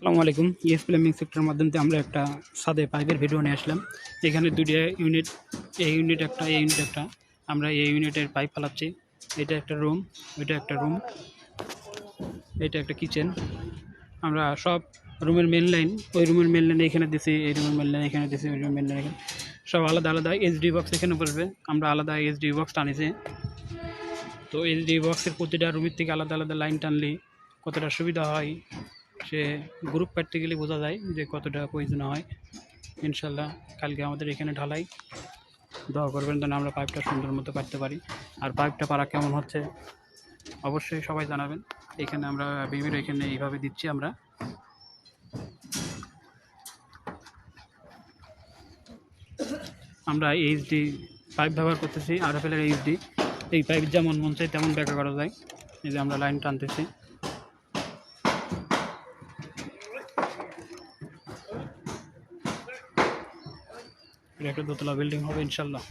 আসসালামু আলাইকুম। ES plumbing সেক্টরের মাধ্যমে আমরা একটা ছাদে পাইপের ভিডিও নিয়ে আসলাম। এখানে দুইটা ইউনিট, এই ইউনিট একটা, এই ইউনিট একটা। আমরা এই ইউনিটের পাইপ ফেলাচ্ছি। এটা একটা রুম, ওইটা একটা রুম, এটা একটা কিচেন। আমরা সব রুমের মেন লাইন, ওই রুমের মেন লাইন এখানে দিছি, এই রুমের মেন লাইন এখানে দিছি, ওই রুমের মেন লাইন এখানে, সব আলাদা আলাদা এইচডি বক্স এখানে বসবে। আমরা আলাদা এইচডি বক্স টানিছি। তো এইচডি বক্সের প্রতিটা রুমের থেকে আলাদা আলাদা লাইন টানলে কতটা সুবিধা হয়, সে গ্রুপ কাটতে গেলে বোঝা যায় যে কতটা প্রয়োজন হয়। ইনশাল্লাহ কালকে আমাদের এখানে ঢালাই, দোয়া করবেন যেন আমরা পাইপটা সুন্দর মতো কাটতে পারি। আর পাইপটা পারা কেমন হচ্ছে অবশ্যই সবাই জানাবেন। এখানে আমরা বিভিন্ন এখানে এইভাবে দিচ্ছি। আমরা এইচডি পাইপ ব্যবহার করতেছি, আরএফএলের এইচডি। এই পাইপ যেমন মন চাই তেমন ব্যাখ্যা করা যায়। এই যে আমরা লাইন টানতেছি। এটা একটা দোতলা বিল্ডিং হবে ইনশাল্লাহ।